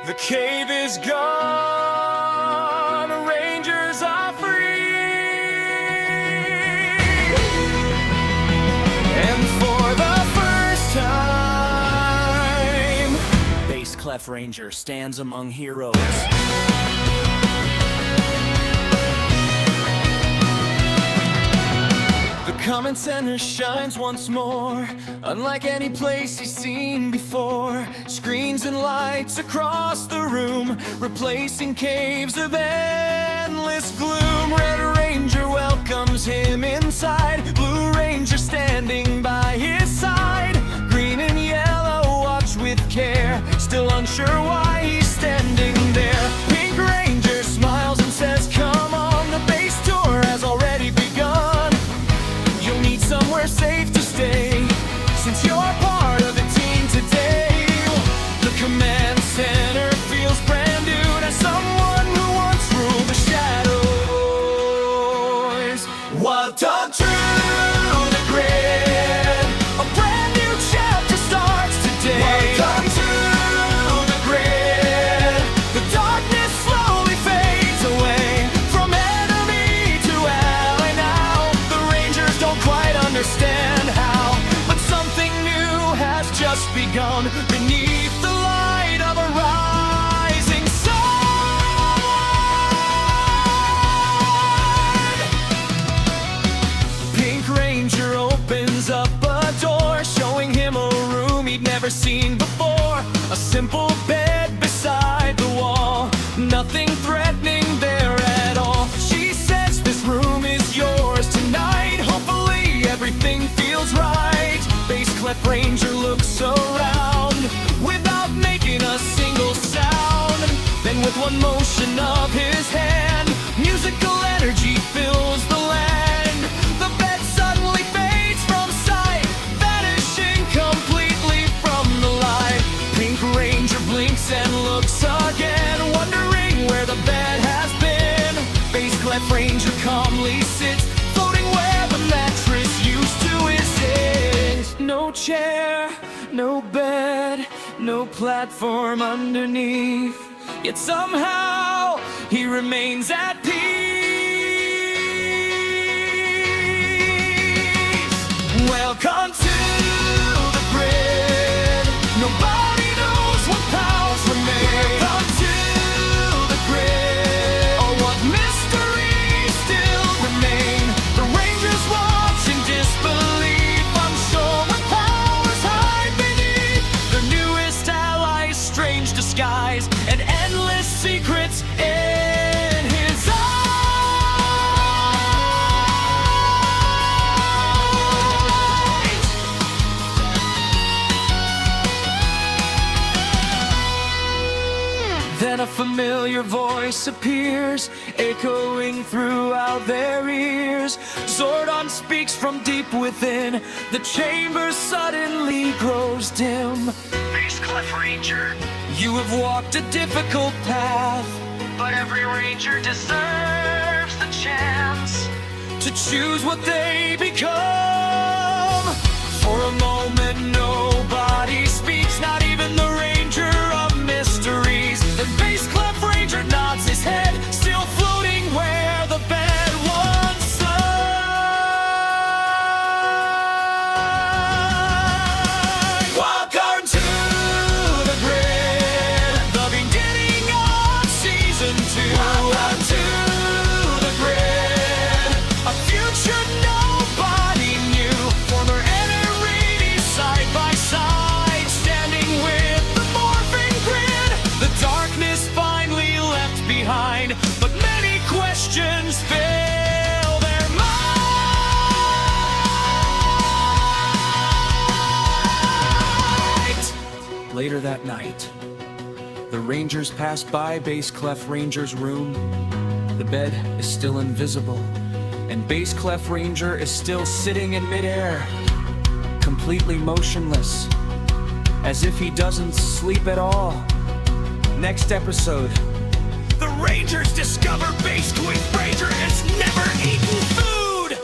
The cave is gone, rangers are free. And for the first time, Bass Clef Ranger stands among heroes. The common center shines once more, unlike any place he's seen before. Screens and lights across the room, replacing caves of endless gloom. Red Ranger welcomes him inside, Blue Ranger standing by his side. Green and yellow watch with care, still unsure why he's standing there. Pink Ranger smiles and says, "Come on, the base tour has already begun. You'll need somewhere safe to stay, since you're part of the team today." The command center feels brand new to someone who once ruled the shadows. Wild dog through the grid, a brand new chapter starts today. Wild dog through the grid, the darkness slowly fades away. From enemy to ally now, the Rangers don't quite understand how, but something new has just begun beneath the light of a rising sun. Pink Ranger opens up a door, showing him a room he'd never seen before. A simple bed beside the wall, nothing threatening there at all. She says, "This room is yours tonight. Hopefully everything feels right." Bass Clef Ranger looks around without making a single sound. Then with one motion of his hand, musical energy fills the land. The bed suddenly fades from sight, vanishing completely from the light. Pink Ranger blinks and looks again, wondering where the bed has been. Bass Clef Ranger calmly sits, floating where the mattress used to exist. No chair, no bed, no platform underneath, yet somehow he remains at peace. Welcome to the grid. Nobody knows what powers remain. Welcome to the grid. Oh, what mysteries still remain. The Rangers watch in disbelief, unsure what powers hide beneath. Their newest allies, strange disguise, and endless secrets in his eyes. Then a familiar voice appears, echoing throughout their ears. Zordon speaks from deep within, the chamber suddenly grows dim. Bass Clef Ranger, you have walked a difficult path, but every Ranger deserves the chance to choose what they become. For a moment nobody speaks, not even the Ranger of Mysteries. Then Bass Clef Ranger nods his head, still floating where the bed once lay. Welcome to the grid, the beginning of season 2. Welcome to the grid, a future nobody knew. Former enemies side by side, standing with the morphing grid. The darkness finally left behind, but many questions fill their minds. Later that night, the Rangers pass by Bass Clef Ranger's room. The bed is still invisible, and Bass Clef Ranger is still sitting in midair, completely motionless, as if he doesn't sleep at all. Next episode, the Rangers discover Bass Clef Ranger has never eaten food!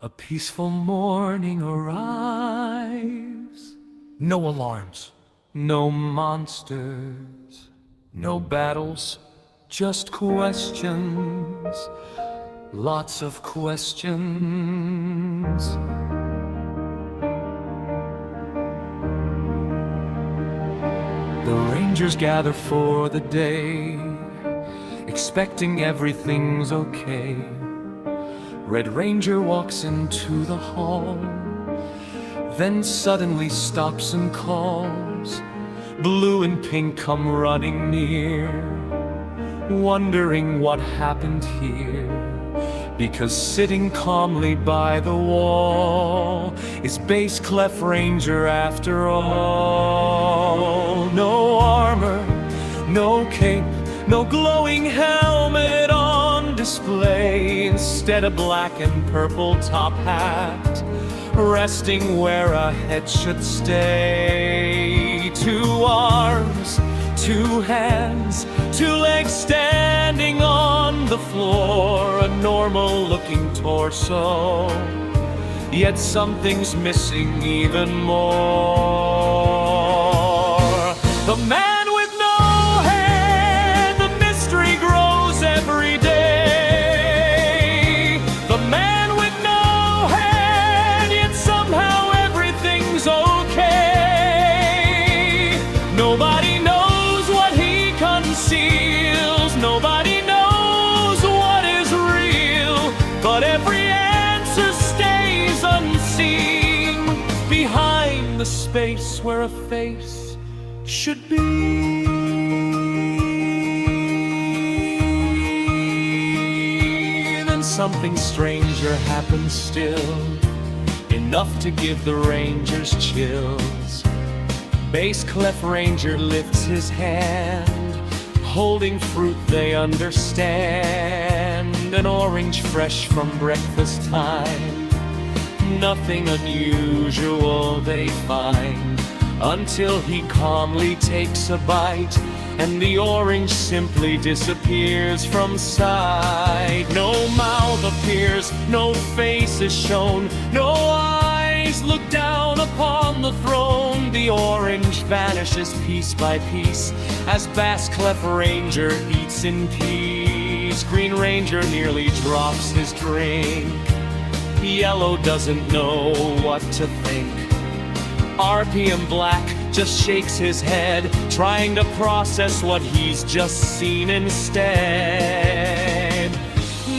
A peaceful morning arrives. No alarms, no monsters, no battles, just questions. Lots of questions. The Rangers gather for the day, expecting everything's okay. Red Ranger walks into the hall, then suddenly stops and calls. Blue and Pink come running near, wondering what happened here. Because sitting calmly by the wall is Bass Clef Ranger after all. No armor, no cape, no glowing helmet on display. Instead a black and purple top hat, resting where a head should stay. 2 arms, 2 hands, 2 legs standing on the floor. A normal looking torso, yet something's missing even more. The man with no head, the mystery grows every day. The man with no head, yet somehow everything's okay. Nobody knows what he conceals, nobody knows what is real, but every answer stays unseen behind the space where a face should be. Then something stranger happens still, enough to give the Rangers chills. Bass Clef Ranger lifts his hand, holding fruit they understand. An orange fresh from breakfast time, nothing unusual they find, until he calmly takes a bite, and the orange simply disappears from sight. No mouth appears, no face is shown, no eyes look down upon the throne. The orange vanishes piece by piece as Bass Clef Ranger eats in peace. Green Ranger nearly drops his drink. Yellow doesn't know what to think. RPM Black just shakes his head, trying to process what he's just seen instead.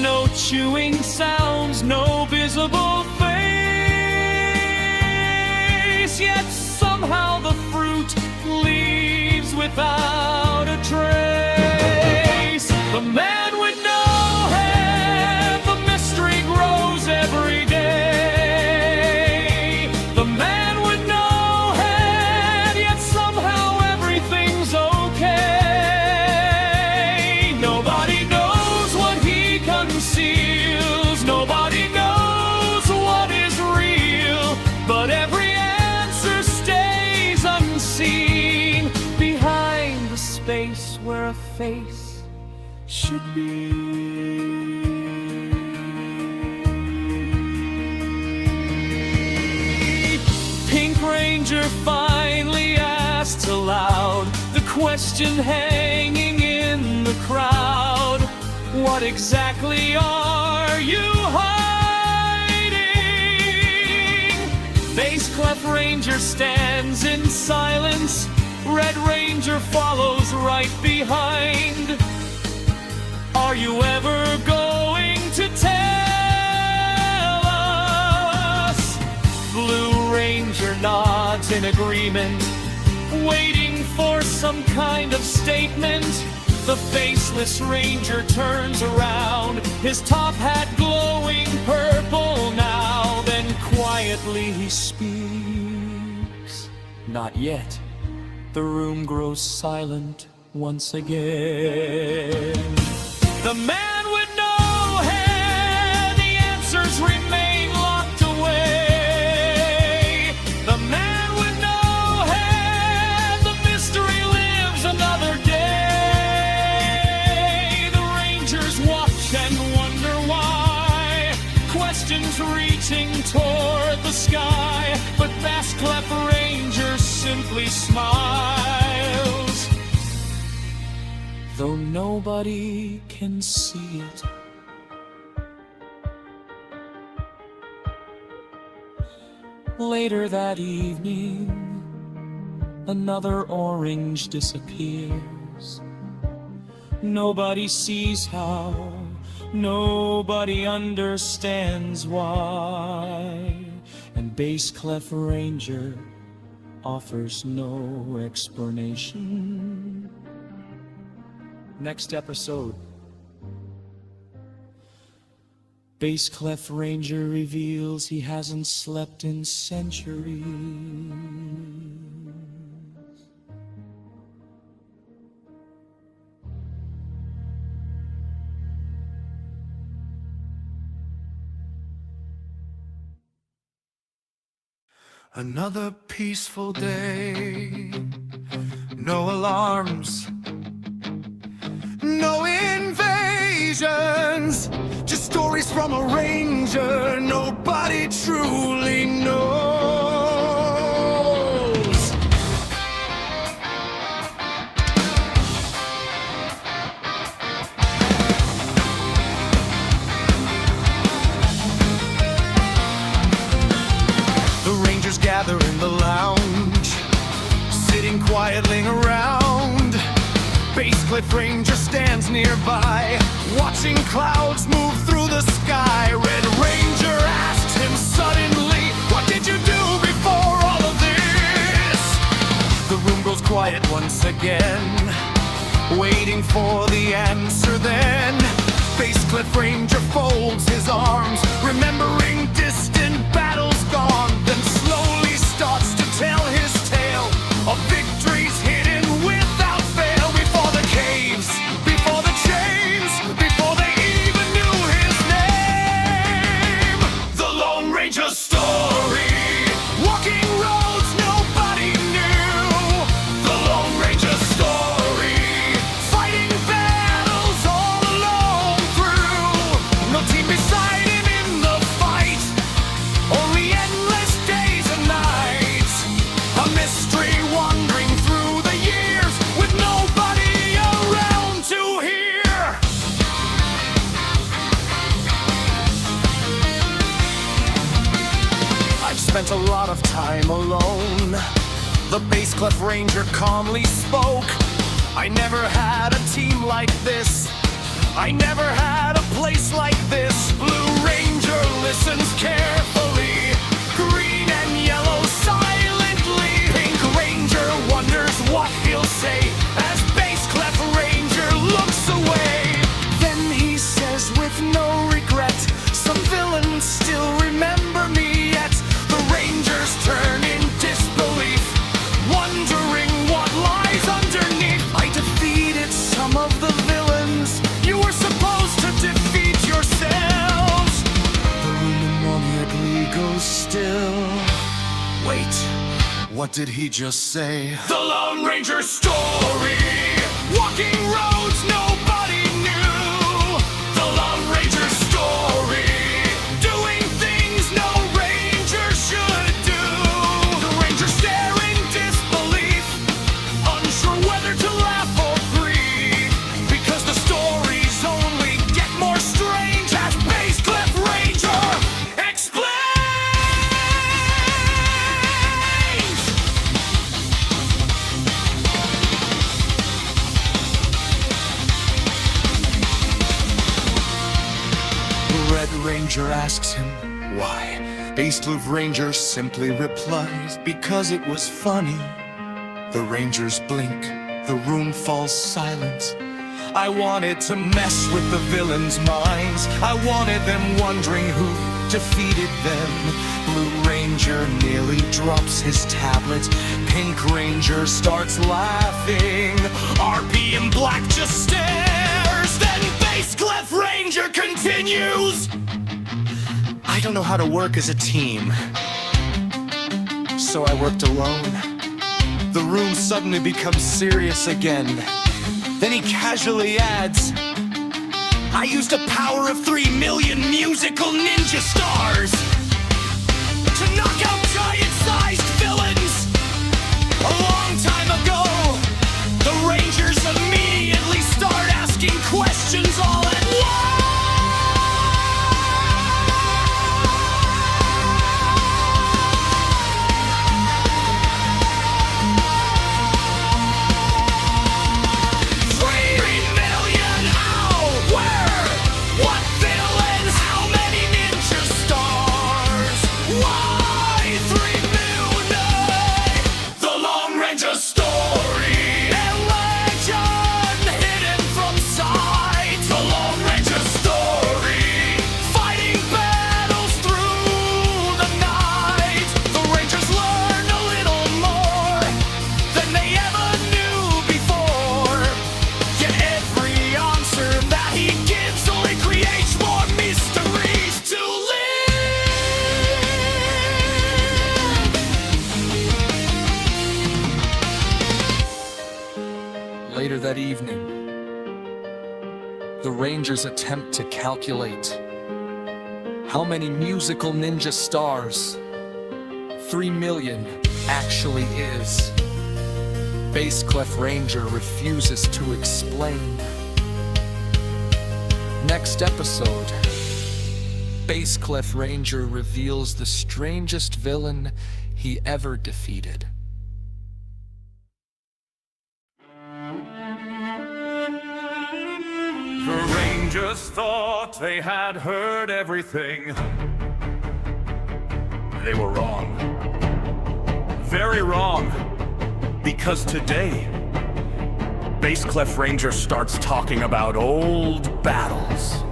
No chewing sounds, no visible face, yet somehow the fruit leaves without a trace. The man with no head, the mystery grows every day. The man with no head, yet somehow everything's okay. Nobody knows what he conceals, nobody knows what is real, but every answer stays unseen behind the space where a face should be. Pink Ranger finally asks aloud, the question hanging in the crowd: what exactly are you hiding? Bass Clef Ranger stands in silence, Red Ranger follows right behind. Are you ever going to tell us? Blue Ranger nods in agreement, waiting for some kind of statement. The faceless Ranger turns around, his top hat glowing purple now. Then quietly he speaks. Not yet. The room grows silent once again. The man with no head, the answers remain locked away. The man with no head, the mystery lives another day. The Rangers watch and wonder why. Question questions reaching toward the sky, but Bass Clef Ranger simply smiles. Though nobody can see it, later that evening, another orange disappears. Nobody sees how, nobody understands why, and Bass Clef Ranger offers no explanation. Next episode, Bass Clef Ranger reveals he hasn't slept in centuries. Another peaceful day, no alarms, no invasions, just stories from a ranger nobody truly knows. The rangers gather in the lounge, sitting quietly around. Bass Clef Ranger stands nearby, watching clouds move through the sky. Red Ranger asks him suddenly, what did you do before all of this? The room goes quiet once again, waiting for the answer then. Bass Clef Ranger folds his arms, remembering distant battles gone, then slowly starts to tell his tale of victories hidden without fail. Before the caves, before the chains, before they even knew his name. The Lone Ranger's story, walking roads nobody knew. The Lone Ranger's story, fighting battles all alone through. No team beside him in the fight, only endless days and nights. A mystery wandering through the years with nobody around to hear. I've spent a lot of time alone, the Bass Clef Ranger calmly spoke. I never had a team like this, I never had a place like this. Blue Ranger listens carefully, green and yellow silently. Pink Ranger wonders what he'll say as Bass Clef Ranger looks away. Then he says with no regret, some villains still remember me yet. The Rangers turn in disbelief, wondering what lies underneath. I defeated some of the villains you were supposed to defeat yourselves. The room immediately goes still. Wait, what did he just say? The Lone Ranger story, walking roads nobody knew. The Lone Ranger story, doing things no ranger should do. The Rangers stare in disbelief, unsure whether to laugh or grieve, because the stories only get more strange as Bass Clef Ranger explains. Red Ranger asks him why. Bass Clef Ranger simply replies, because it was funny. The Rangers blink, the room falls silent. I wanted to mess with the villains' minds, I wanted them wondering who defeated them. Blue Ranger nearly drops his tablet, Pink Ranger starts laughing, RP in black just stares. Then Bass Clef Ranger continues, I don't know how to work as a team, so I worked alone. The room suddenly becomes serious again. Then he casually adds, I used the power of 3 million musical ninja stars to knock out giant-sized villains. A long time ago, the Rangers immediately start asking questions all at once. Later that evening, the Rangers attempt to calculate how many musical ninja stars 3 million actually is. Bassclef Ranger refuses to explain. Next episode, Bassclef Ranger reveals the strangest villain he ever defeated. The Rangers thought they had heard everything. They were wrong. Very wrong. Because today, Bassclef Ranger starts talking about old battles.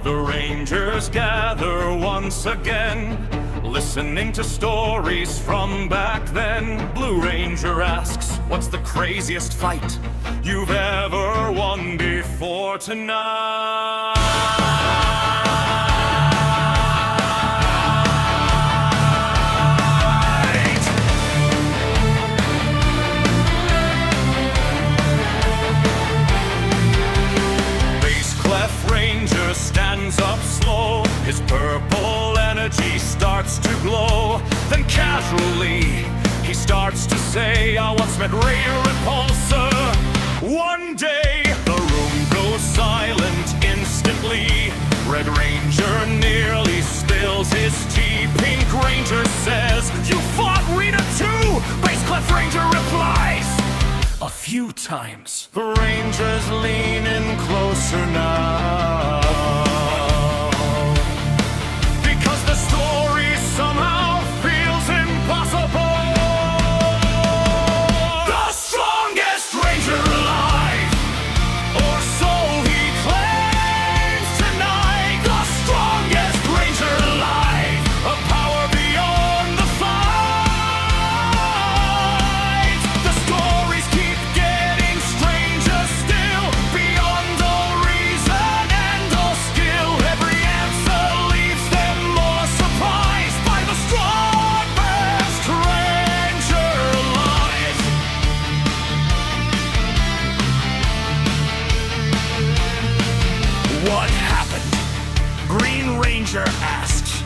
The Rangers gather once again, listening to stories from back then. Blue Ranger asks, what's the craziest fight you've ever won before tonight? Bassclef Ranger stands up slow, his purple energy starts to glow. Then casually, he starts to say, I once met Raider Repulsor. One day, the room goes silent instantly. Red Ranger nearly spills his tea. Pink Ranger says, you fought Rita too? Bassclef Ranger replies, a few times. The Rangers lean in closer now, because the story somehow feels impossible. The strongest Ranger alive, or so he claims tonight. The strongest Ranger alive, a power beyond the fight. The stories keep getting stranger still, beyond all reason and all skill. Every answer leaves them more surprised by the strongest Ranger alive. What happened? Green Ranger asks.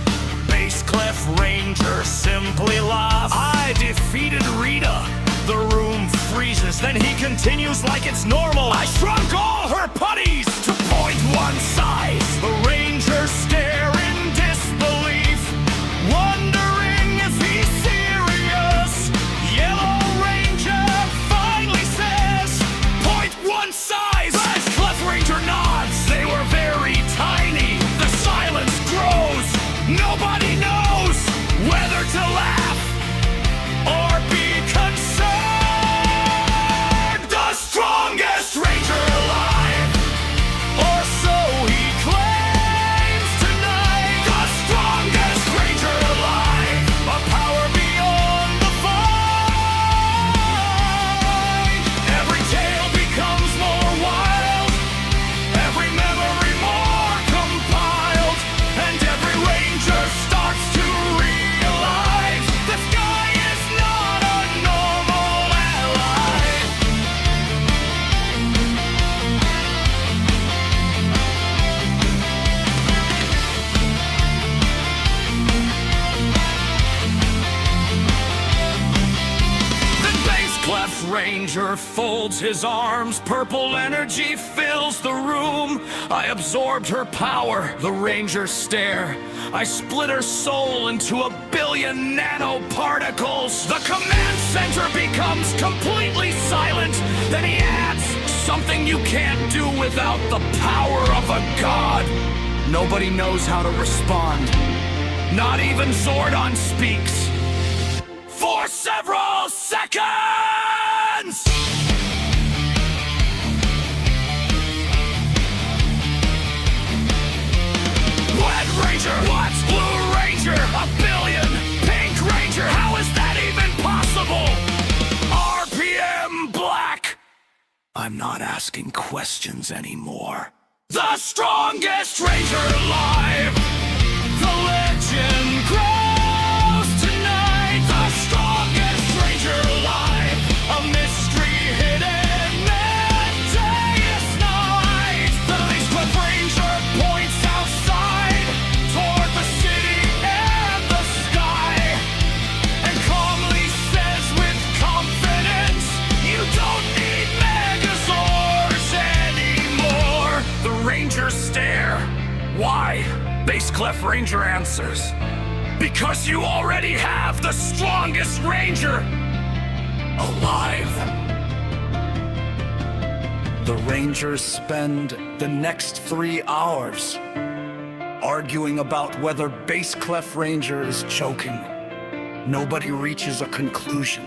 Bassclef Ranger simply laughs. I defeated Rita. The room freezes, then he continues like it's normal. I shrunk all her putties to 0.1 size. The Rangers stare in disbelief, wondering if he's serious. Yellow Ranger finally says, 0.1 size. Bassclef Ranger nods. They were very tiny. The silence grows. Nobody knows whether to laugh or be concerned. The strongest Ranger alive, Ranger folds his arms, purple energy fills the room. I absorbed her power, the Ranger's stare. I split her soul into a billion nanoparticles. The command center becomes completely silent. Then he adds, something you can't do without the power of a god. Nobody knows how to respond. Not even Zordon speaks. For several seconds! Red Ranger, what's Blue Ranger? A billion! Pink Ranger, how is that even possible? RPM Black! I'm not asking questions anymore. The strongest Ranger alive! The legend grows tonight! The strongest Ranger alive! A mystery hidden in Deus Night! The Base Ranger points outside toward the city and the sky and calmly says with confidence, you don't need Megazords anymore! The Rangers stare. Why? Base Clef Ranger answers. Because you already have the strongest Ranger alive. The Rangers spend the next 3 hours arguing about whether Base Clef Ranger is choking. Nobody reaches a conclusion.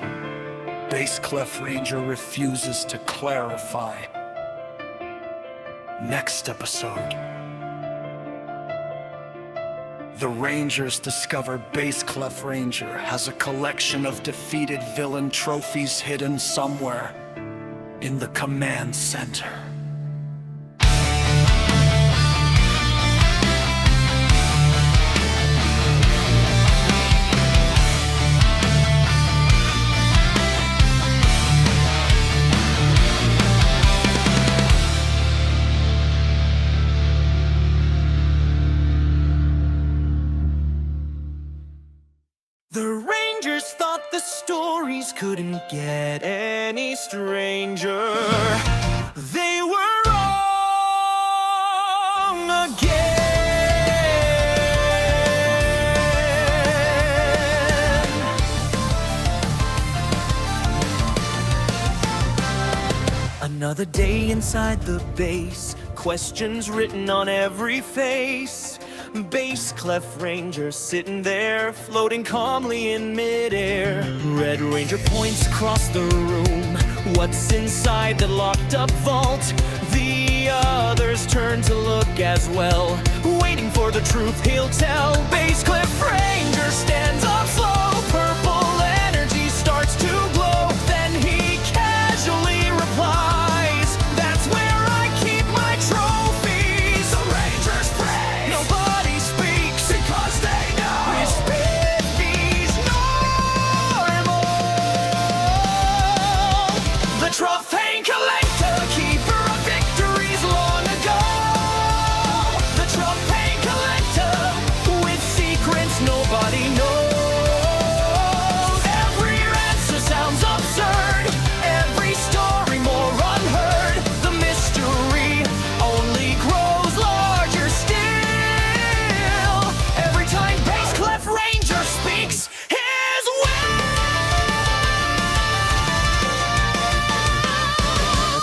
Base Clef Ranger refuses to clarify. Next episode. The Rangers discover Base Clef Ranger has a collection of defeated villain trophies hidden somewhere in the command center. The Rangers thought the stories couldn't get any stranger. They were wrong again. Another day inside the base, questions written on every face. Base Clef Ranger sitting there, floating calmly in midair. Red Ranger points across the room. What's inside the locked up vault? The others turn to look as well, waiting for the truth he'll tell. Base Clef Ranger stands up slow. Purple energy starts to glow. Then he casually replies, that's where I keep my trophies. The Rangers praise. Nobody speaks because they know his baby's normal. The trophy collector, keeper of victories long ago. The trophy collector with secrets nobody knows. Every answer sounds absurd, every story more unheard. The mystery only grows larger still every time Base Clef Ranger speaks his will.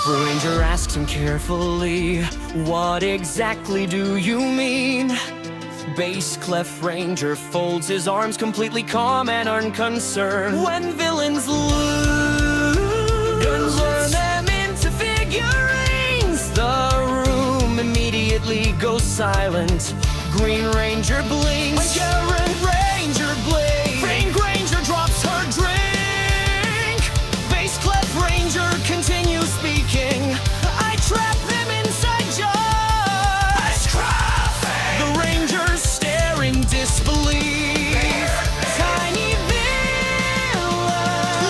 The Ranger asks him carefully, what exactly do you mean? Base Clef Ranger folds his arms, completely calm and unconcerned. When villains lose, turn them into figurines. The room immediately goes silent. Green Ranger blinks. When Ranger blinks, Pink Ranger drops her drink. Base Clef Ranger continues speaking. I trap them inside jars. The Rangers stare in disbelief. Tiny villains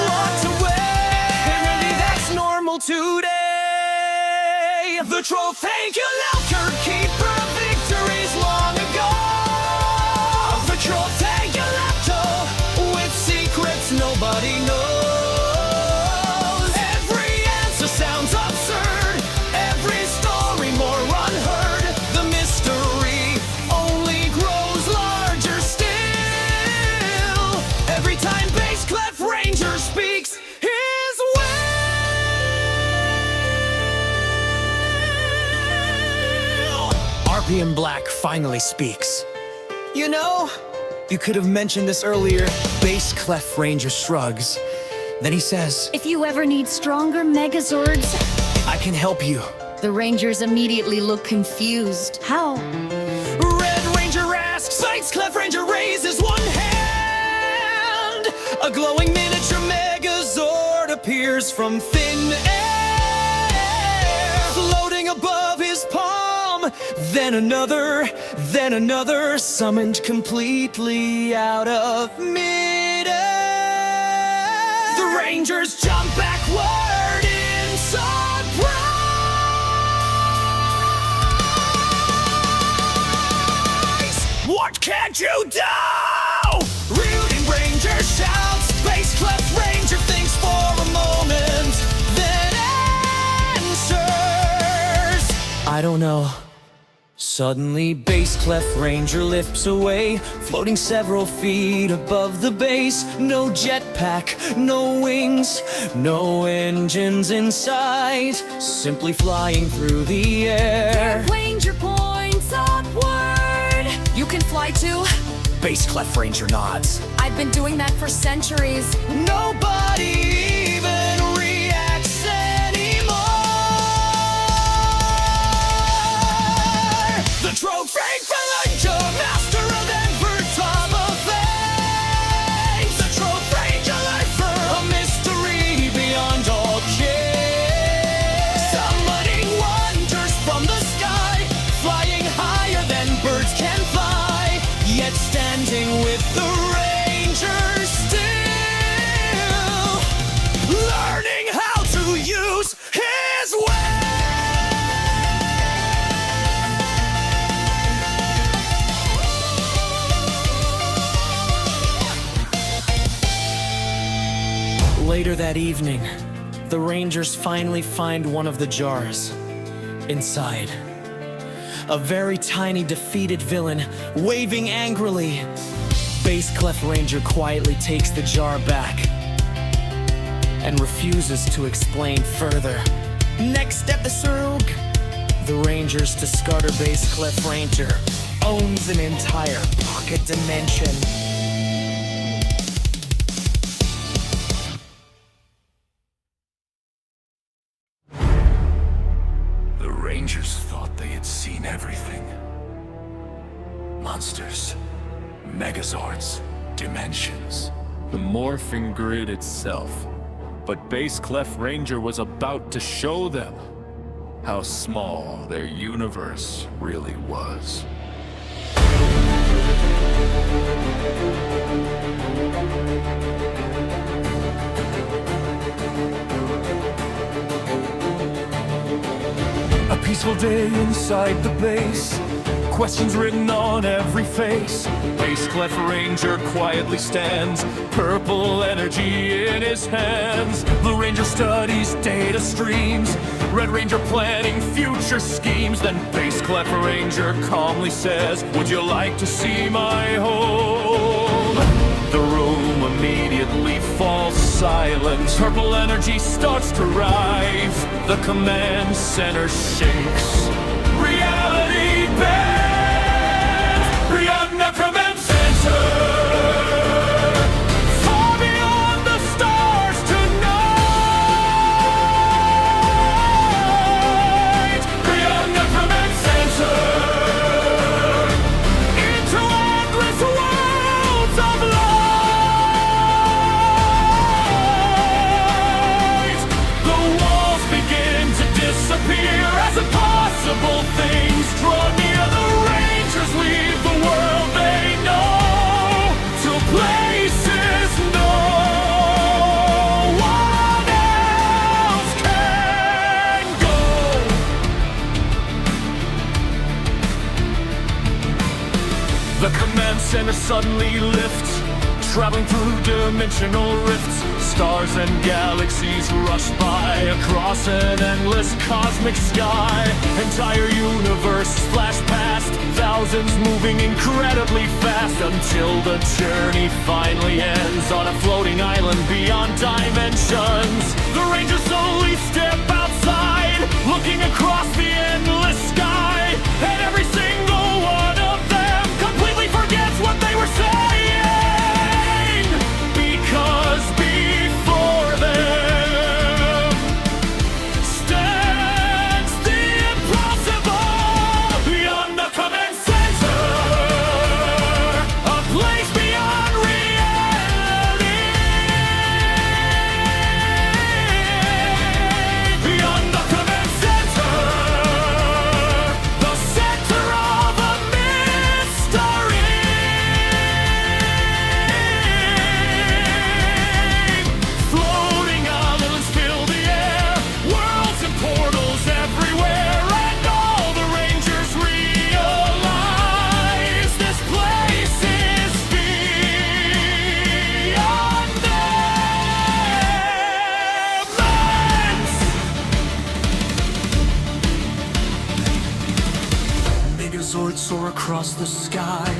locked away. Apparently that's normal today. The trophy collector, keeper of victories long ago. The trophy collector with secrets nobody knows. Every Scorpion Black finally speaks. You know, you could have mentioned this earlier. Bass Clef Ranger shrugs. Then he says, If you ever need stronger Megazords... I can help you. The Rangers immediately look confused. How? Red Ranger asks, Bass Clef Ranger raises one hand. A glowing miniature Megazord appears from thin air, floating above his palm. Then another, summoned completely out of midair. The Rangers jump backward in surprise. What can't you do? Rooting Ranger shouts. Bass Clef Ranger thinks for a moment, then answers, I don't know. Suddenly, Bass Clef Ranger lifts away, floating several feet above the base. No jetpack, no wings, no engines in sight, simply flying through the air. Ranger points upward. You can fly too? Bass Clef Ranger nods. I've been doing that for centuries. Nobody even reacts anymore. The Trophy Ranger, master of every time of fate. The Trophy Ranger, a mystery beyond all case. Summoning wonders from the sky, flying higher than birds can fly, yet standing with the Rangers still, learning how to use his way. Later that evening, the Rangers finally find one of the jars. Inside, a very tiny defeated villain waving angrily. Bass Clef Ranger quietly takes the jar back and refuses to explain further. Next episode, the Rangers discover Bass Clef Ranger owns an entire pocket dimension. The Rangers thought they had seen everything. Monsters, Megazords, dimensions. The morphing grid itself. But Bass Clef Ranger was about to show them how small their universe really was. A peaceful day inside the base. Questions written on every face. Bass Clef Ranger quietly stands, purple energy in his hands. Blue Ranger studies data streams. Red Ranger planning future schemes. Then Bass Clef Ranger calmly says, would you like to see my home? The room immediately falls silent. Purple energy starts to rise. The command center shakes. Reality bends beyond the command center. Far beyond the stars tonight. Beyond the command center. Into endless worlds of light. The walls begin to disappear as impossible things draw near. The Rangers leave the world they know to places no one else can go. The command center suddenly lifts, traveling through dimensional rifts. Stars and galaxies rush by across an endless cosmic sky. Entire universe flash past, thousands moving incredibly fast, until the journey finally ends on a floating island beyond dimensions. The Rangers slowly step outside, looking across the endless sky, and every single Megazords soar across the sky,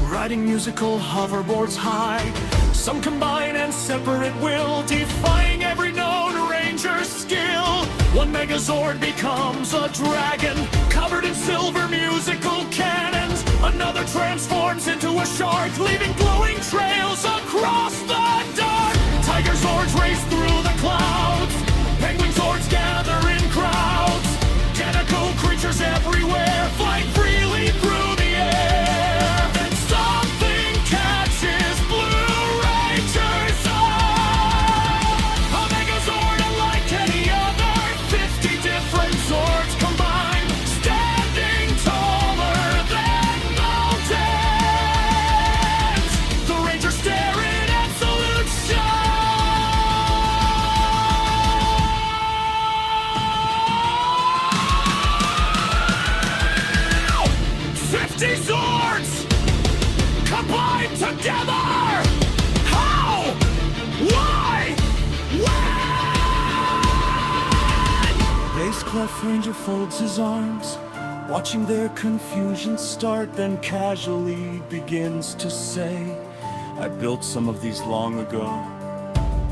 riding musical hoverboards high. Some combine and separate will, defying every known Ranger's skill. One Megazord becomes a dragon, covered in silver musical cannons. Another transforms into a shark, leaving glowing trails across the dark. Tiger Zords race through the clouds, Penguin Zords gather in crowds. Tentacle creatures everywhere, flying freely through the air. Then something catches Blue Ranger's eye. A Megazord unlike any other, 50 different Zords combined, standing taller than mountains. The Rangers stare in absolute shock. 50 Zords combined together! How? Why? When? Bass Clef Ranger folds his arms, watching their confusion start, then casually begins to say, I built some of these long ago.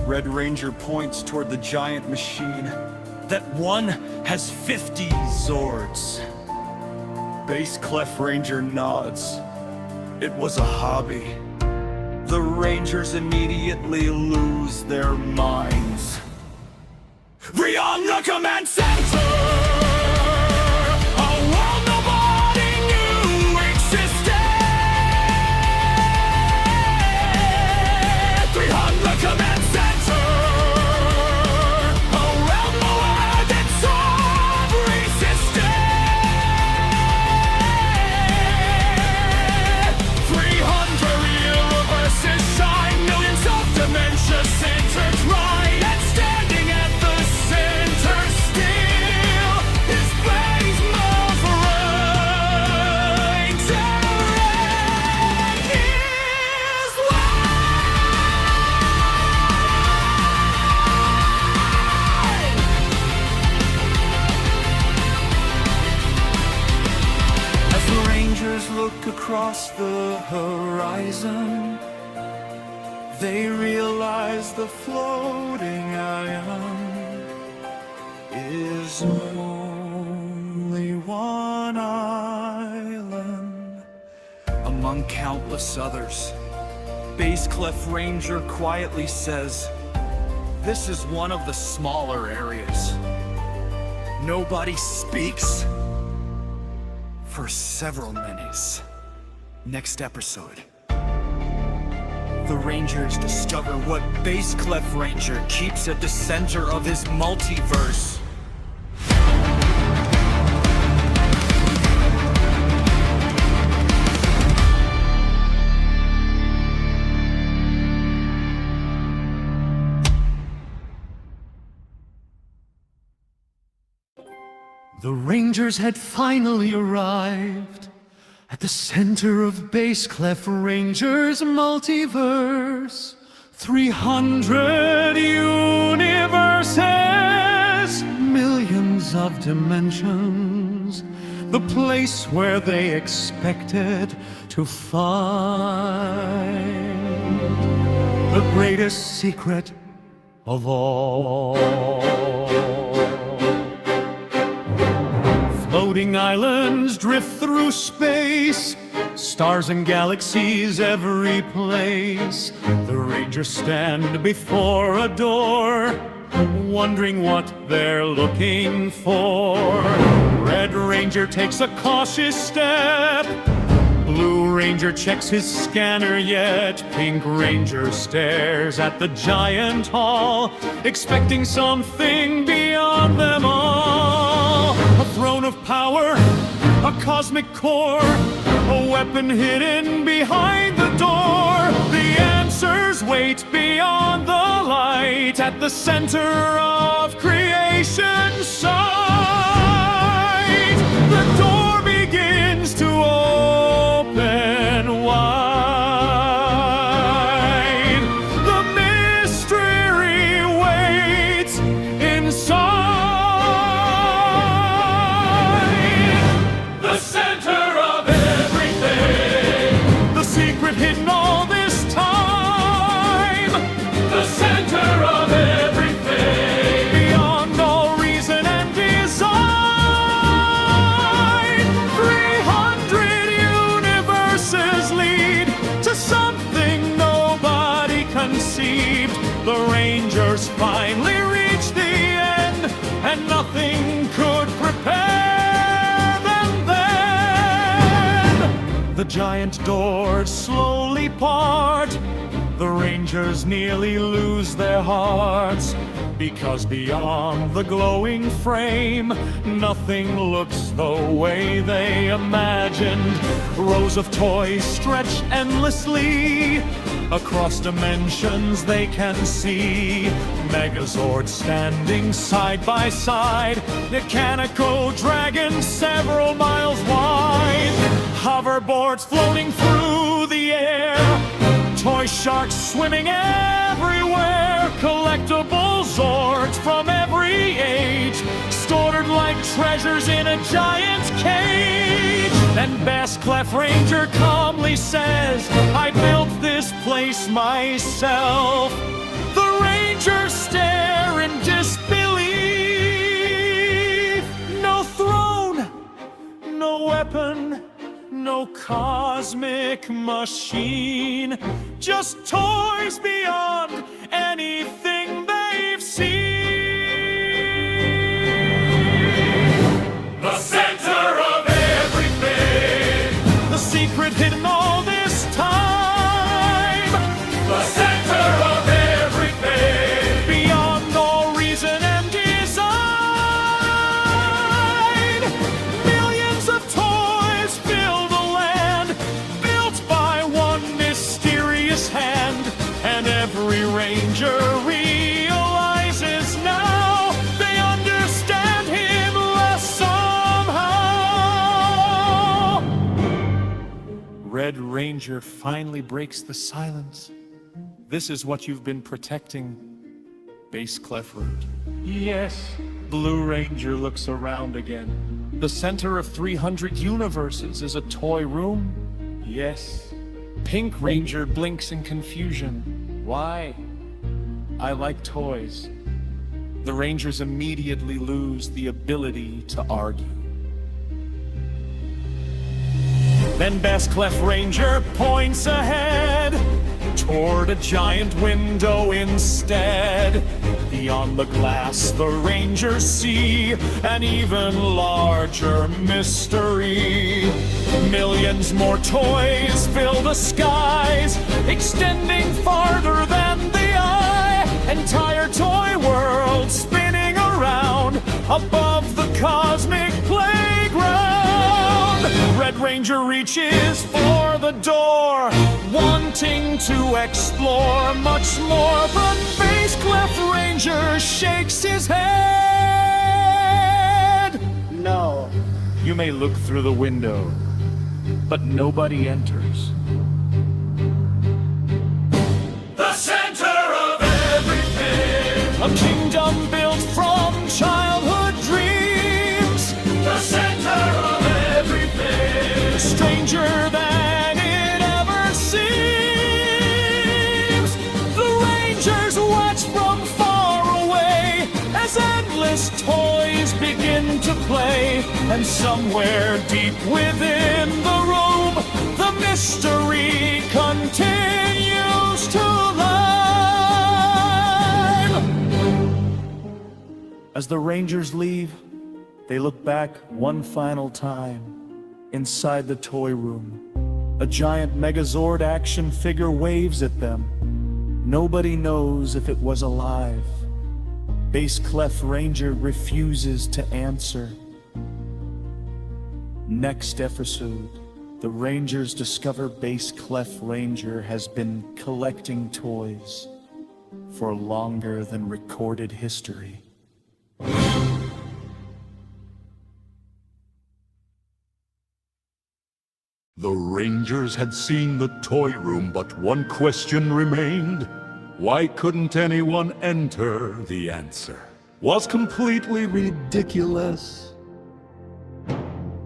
Red Ranger points toward the giant machine. That one has 50 Zords. Bass Clef Ranger nods. It was a hobby. The Rangers immediately lose their minds. Beyond the command center, a world nobody knew existed. 300 command center, a realm nowhere that's of resisted. 300 universes shine, millions of dimensions intertwined, and standing at the center still is Blaze Moth Ranger and his As the Rangers look across the horizon, they realize the floating island is only one island among countless others. Bass Clef Ranger quietly says, this is one of the smaller areas. Nobody speaks for several minutes. Next episode, the Rangers discover what Bass Clef Ranger keeps at the center of his multiverse. The Rangers had finally arrived at the center of Bass Clef Ranger's multiverse. 300 universes, millions of dimensions, the place where they expected to find the greatest secret of all. Floating islands drift through space, stars and galaxies every place. The Rangers stand before a door, wondering what they're looking for. Red Ranger takes a cautious step, Blue Ranger checks his scanner yet. Pink Ranger stares at the giant hall, expecting something beyond them all. A throne of power, a cosmic core, a weapon hidden behind the door. The answers wait beyond the light at the center of creation's sight. The door begins to open wide. The mystery waits inside. The center of The giant doors slowly part. The Rangers nearly lose their hearts, because beyond the glowing frame, nothing looks the way they imagined. Rows of toys stretch endlessly. Across dimensions they can see Megazords standing side by side, mechanical dragons several miles wide, hoverboards floating through the air, toy sharks swimming everywhere, collectible Zords from every age, stored like treasures in a giant cage. And Bass Clef Ranger calmly says, I built this place myself. The Rangers stare in disbelief. No throne, no weapon, no cosmic machine, just toys beyond anything they've seen. The center of everything, the secret hidden all this time. The center of everything, beyond all reason and design. Millions of toys fill the land, built by one mysterious hand. And every Ranger realizes now they understand him less somehow. Red Ranger finally breaks the silence. This is what you've been protecting, Bass Clef Root. Yes. Blue Ranger looks around again. The center of 300 universes is a toy room? Yes. Pink Ranger blinks in confusion. Why? I like toys. The Rangers immediately lose the ability to argue. Then Bass Clef Ranger points ahead, toward a giant window instead. Beyond the glass, the Rangers see an even larger mystery. Millions more toys fill the skies, extending farther than the eye. Entire toy world spinning around above the cosmic playground. Red Ranger reaches for the door, wanting to explore much more, but Bass Clef Ranger shakes his head. No. You may look through the window, but nobody enters. The center of everything, a kingdom built from childhood dreams. The center of everything, stranger than it ever seems. The Rangers watch from far away as endless toys begin to play. And somewhere deep within the room, the mystery continues to live. As the Rangers leave, they look back one final time. Inside the toy room, a giant Megazord action figure waves at them. Nobody knows if it was alive. Bass Clef Ranger refuses to answer. Next episode, the Rangers discover Bass Clef Ranger has been collecting toys for longer than recorded history. The Rangers had seen the toy room, but one question remained. Why couldn't anyone enter? The answer was completely ridiculous.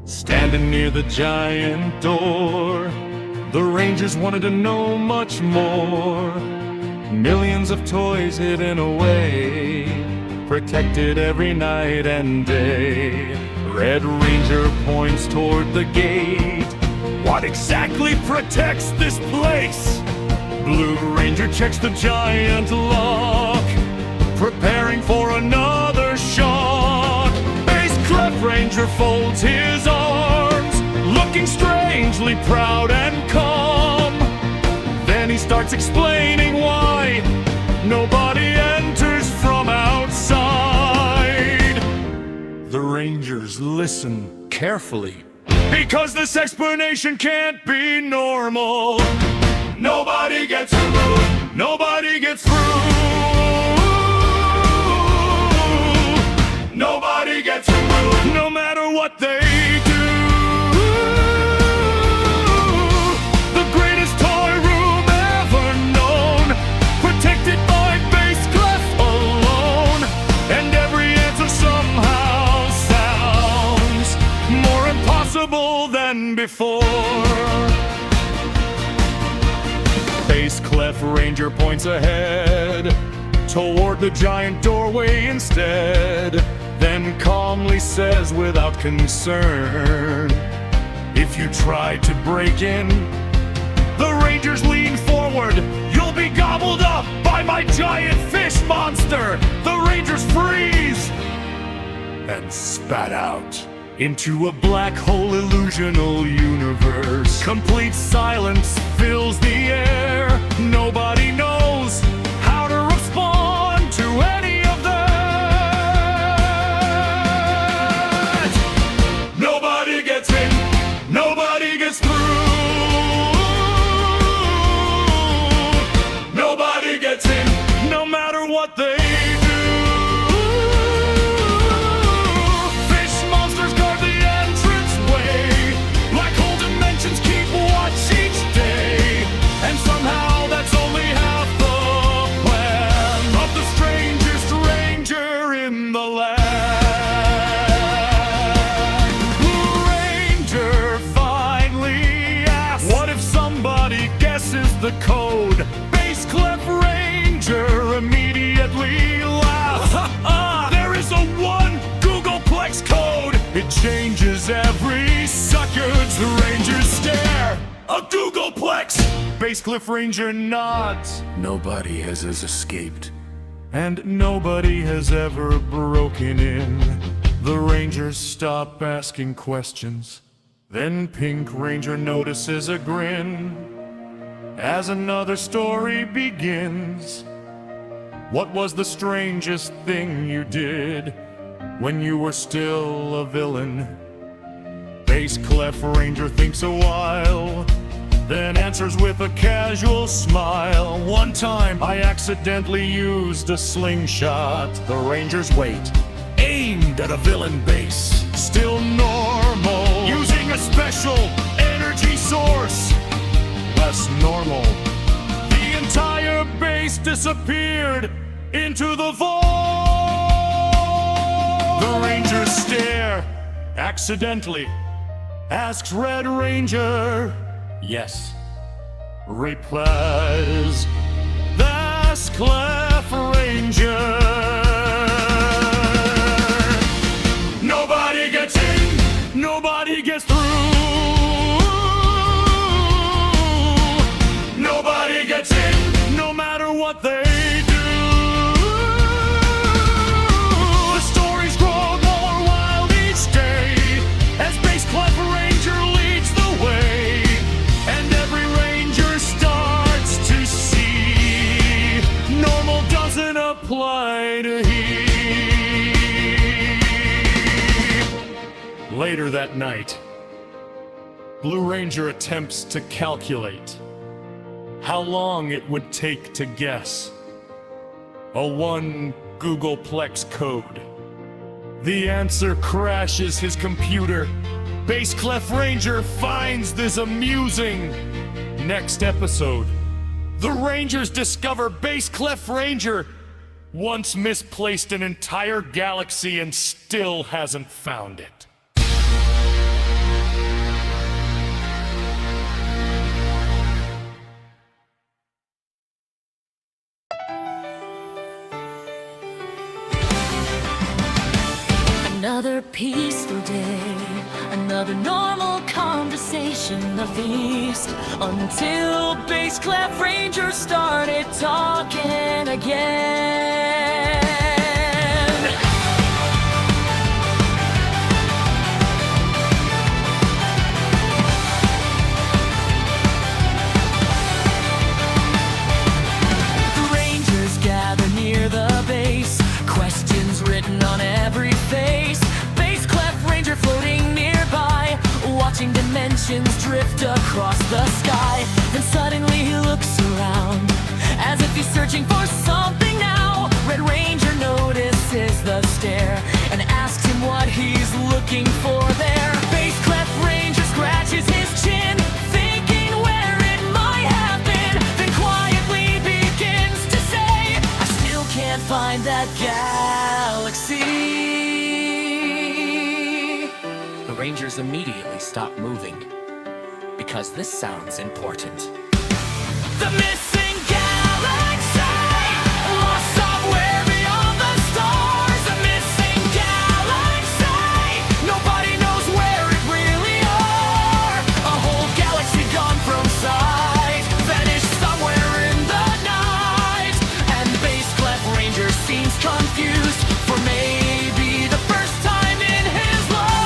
Standing near the giant door, the Rangers wanted to know much more. Millions of toys hidden away, protected every night and day. Red Ranger points toward the gate. What exactly protects this place? Blue Ranger checks the giant lock, preparing for another shot. Bass Clef Ranger folds his arms, looks looking strangely proud and calm. Then he starts explaining why nobody enters from outside. The Rangers listen carefully, because this explanation can't be normal. Nobody gets through. Nobody gets through. Nobody gets through. No matter what they do. The greatest toy room ever known, protected by Base Clef alone. And every answer somehow sounds more impossible than before. Base Clef Ranger points ahead toward the giant doorway instead, then calmly says without concern, if you try to break in, the Rangers lean forward, you'll be gobbled up by my giant fish monster. The Rangers freeze and spat out into a black hole illusional universe. Complete silence fills the air. Nobody knows how to respond to any of that. Nobody gets in, nobody gets through. Nobody gets in, no matter what they do. The code. Base Clef Ranger immediately laughs. There is a one Googleplex code. It changes every second. The Rangers stare. A Googleplex. Base Clef Ranger nods. Nobody has escaped, and nobody has ever broken in. The Rangers stop asking questions. Then Pink Ranger notices a grin as another story begins. What was the strangest thing you did when you were still a villain? Base Clef Ranger thinks a while, then answers with a casual smile. One time I accidentally used a slingshot. The Rangers wait, aimed at a villain base. Still normal, using a special energy source. Less normal. The entire base disappeared into the void. The Rangers stare. Accidentally asks Red Ranger. Yes. Replies, that's Clef Ranger. Nobody gets in, nobody gets through. Nobody gets in, no matter what they do. The stories grow more wild each day as Base Clef Ranger leads the way, and every ranger starts to see normal doesn't apply to he. Later that night, Blue Ranger attempts to calculate how long it would take to guess a one Googleplex code. The answer crashes his computer. Base Clef Ranger finds this amusing. Next episode, the Rangers discover Base Clef Ranger once misplaced an entire galaxy and still hasn't found it. Another peaceful day, another normal conversation, a feast, until Base Clef Ranger started talking again. dimensions drift across the sky. Then suddenly he looks around, as if he's searching for something now. Red Ranger notices the stare and asks him what he's looking for there. Bass Clef Ranger scratches his chin, thinking where it might have been. Then quietly begins to say, I still can't find that galaxy. The Rangers immediately stop moving, because this sounds important. The missing galaxy, lost somewhere beyond the stars. The missing galaxy, nobody knows where it really are. A whole galaxy gone from sight, vanished somewhere in the night. And Bass Clef Ranger seems confused, for maybe the first time in his life.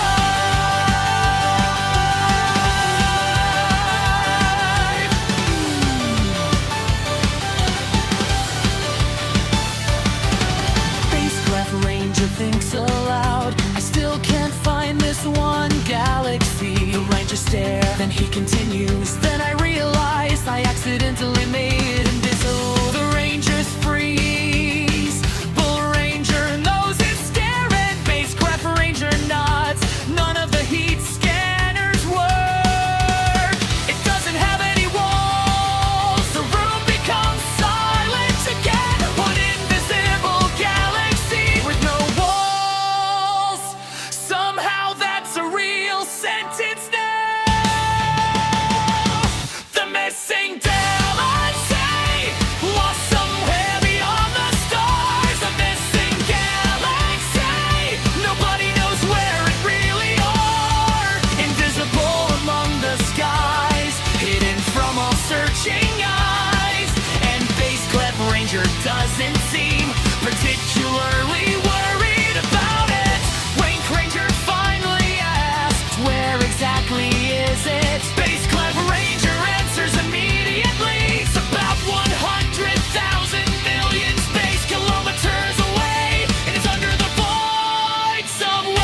Bass Clef Ranger thinks aloud, I still can't find this one galaxy. The Ranger stare, then he continues, then I realize I accidentally made him invisible. The Rangers freeze, Bull Ranger knows his stare, and Bass Clef Ranger nods. None of the heat scanners work. It doesn't have any walls. The room becomes silent again. One invisible galaxy with no walls. Somehow that's a real sentence now. The missing galaxy, lost somewhere beyond the stars. The missing galaxy, nobody knows where it really are. Invisible among the skies, hidden from all searching eyes. And Bass Clef Ranger doesn't seem particularly worried about it. Rank Ranger finally asked, where exactly is it? Bass Clef Ranger answers immediately. It's about 100,000 million space kilometers away, and it's under the void somewhere.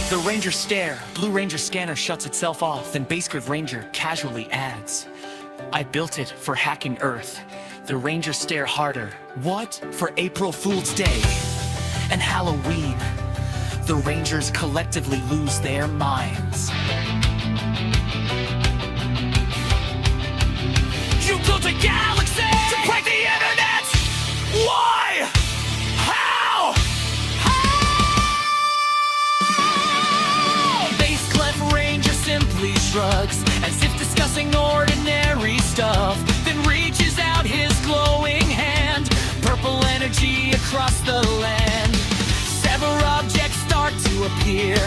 The Rangers stare. Blue Ranger scanner shuts itself off. Then Bass Clef Ranger casually adds, I built it for hacking Earth. The Rangers stare harder. What? For April Fool's Day and Halloween. The Rangers collectively lose their minds. You built a galaxy to break the internet! Why? How? Bass Clef Ranger simply shrugs, as if discussing ordinary stuff, then reaches out his glowing hand. Purple energy across the land. Several objects start to appear,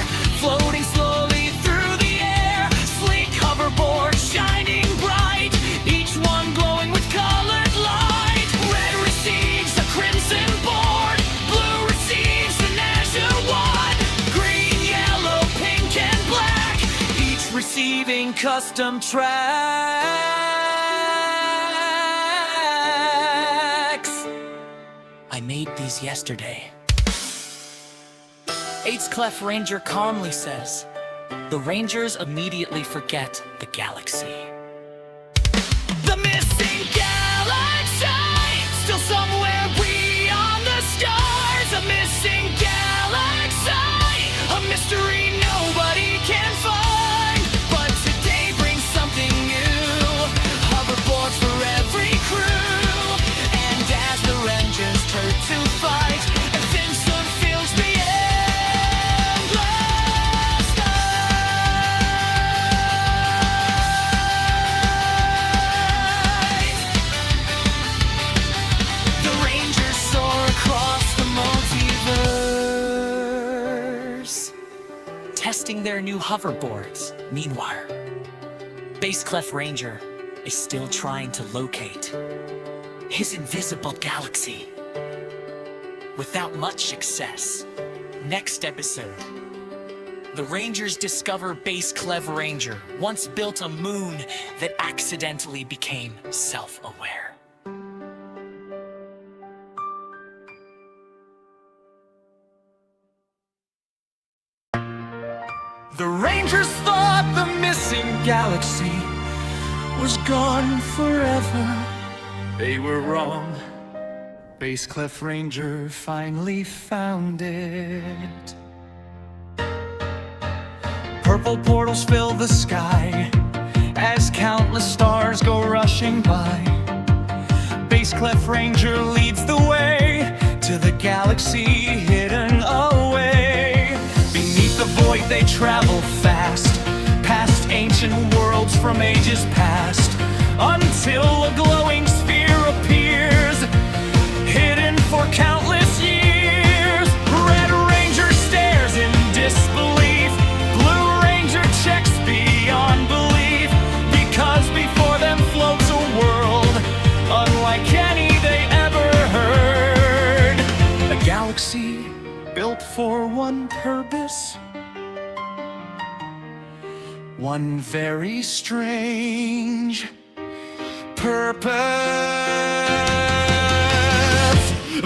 floating slowly through the air. Sleek hoverboard shining bright, each one glowing with colored light. Red receives the crimson board, blue receives the Nazure one, green, yellow, pink, and black, each receiving custom tracks. I made these yesterday. Bass Clef Ranger calmly says. The Rangers immediately forget the galaxy. The missing galaxy, still somewhere beyond the stars. A missing galaxy, a mystery nobody can find. But today brings something new, hoverboards for every crew. And as the Rangers turn to fight, a thin sun fills the endless night. The Rangers soar across the multiverse, testing their new hoverboards. Meanwhile, Bass Clef Ranger is still trying to locate his invisible galaxy, without much success. Next episode, the Rangers discover Bass Clef Ranger once built a moon that accidentally became self-aware. The Rangers thought the missing galaxy was gone forever. They were wrong. Base Clef Ranger finally found it. Purple portals fill the sky as countless stars go rushing by. Base Clef Ranger leads the way to the galaxy hidden away. Beneath the void they travel fast, past ancient worlds from ages past, until a glowing sphere appears, hidden for countless years. Red Ranger stares in disbelief, Blue Ranger checks beyond belief, because before them floats a world unlike any they ever heard. A galaxy built for one purpose, one very strange purpose.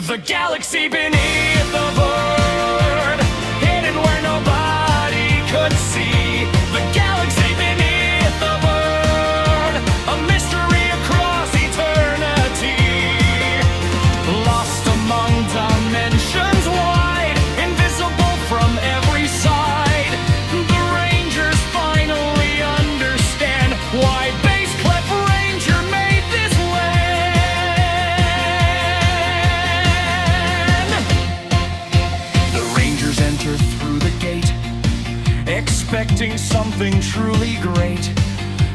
The galaxy beneath the void, hidden where nobody could see. The galaxy beneath the void, a mystery across eternity. Lost among dimensions wide, invisible from every side. The Rangers finally understand why Base Clef Ranger made this land. The Rangers enter through the gate, expecting something truly great.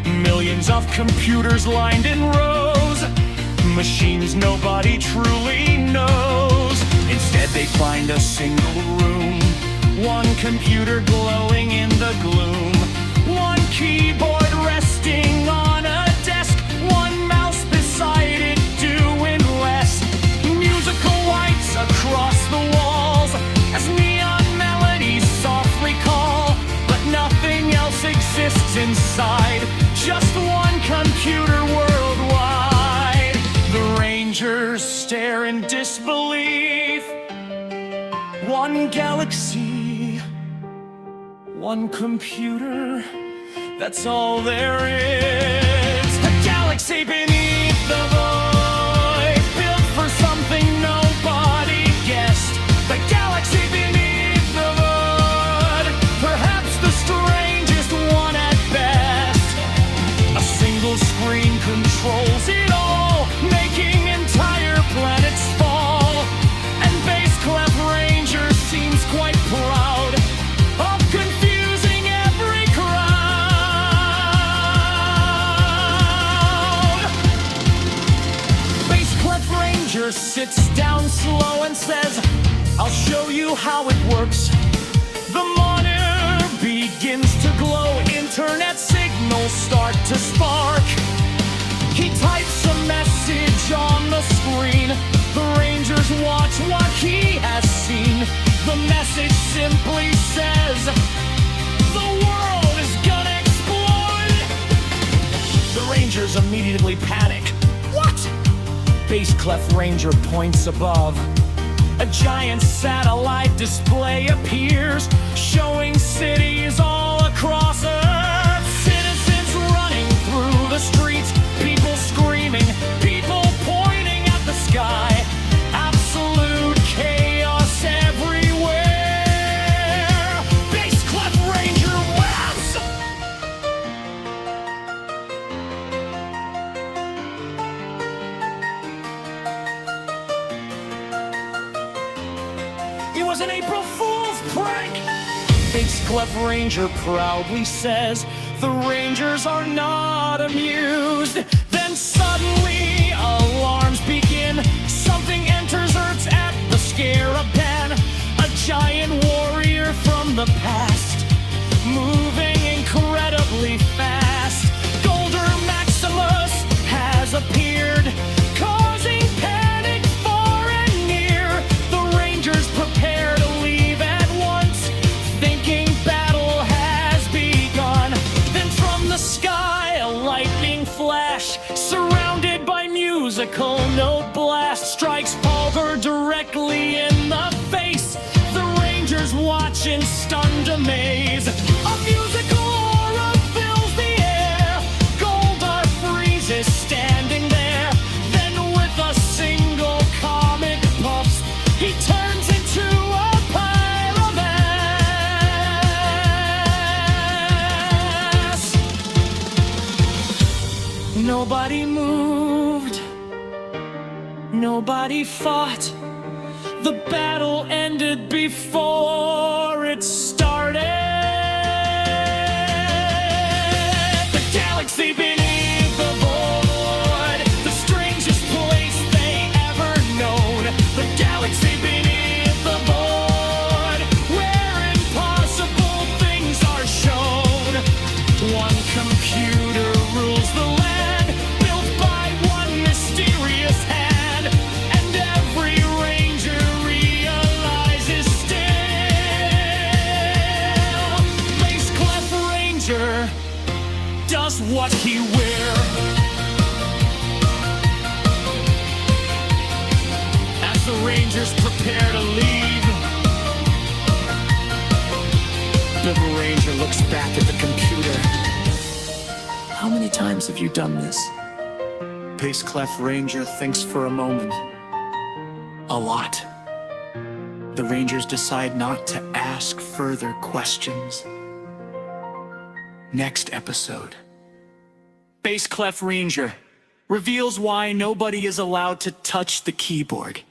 Millions of computers lined in rows, machines nobody truly knows. Instead they find a single room, one computer glowing in the gloom, one keyboard resting on a desk, one mouse beside it doing less. Musical lights across the walls as neon melodies softly call, but nothing else exists inside, just one computer worldwide. The Rangers stare in disbelief. One galaxy, one computer, that's all there is. A galaxy beneath the void, built for something nobody guessed. The galaxy beneath the void, perhaps the strangest one at best. A single screen controls it all, making entire planets fall. And Base Clef Ranger seems quite proud of confusing every crowd. Base Clef Ranger sits down slow and says, I'll show you how it works. The monitor begins to glow, internet signals start to spark. He types a message on the screen, the Rangers watch what he has seen. The message simply says, the world is gonna explode. The Rangers immediately panic. What? Base Clef Ranger points above. A giant satellite display appears, showing cities all across Earth. Citizens running through the streets, people screaming, people pointing at the sky. Absolute chaos everywhere. Base Clef Ranger wins! It was an April Fool's prank! Base Clef Ranger proudly says, the Rangers are not amused. Then suddenly alarms begin, something enters Earth's atmosphere, a pen, a giant warrior from the past, moving incredibly fast. Golder Maximus has appeared, causing panic far and near. The Rangers prepare to leave at once, thinking battle has begun. Then from the sky a lightning flash, surrounded by musical note blast, strikes Fulgur directly in the face. The Rangers watch in stunned amaze. A musical aura fills the air. Goldar freezes standing there. Then with a single comic puffs, he turns into a pile of ass. Nobody moved. Nobody fought. The battle ended before it started. The galaxy beneath the void, the strangest place they ever known. The galaxy beneath the void, where impossible things are shown. One computer rules the land, built by one mysterious hand, and every ranger realizes still, Base Clef Ranger does what he will. As the Rangers prepare to leave, the Ranger looks back at the computer. How many times have you done this? Base Clef Ranger thinks for a moment. A lot. The Rangers decide not to ask further questions. Next episode. Base Clef Ranger reveals why nobody is allowed to touch the keyboard.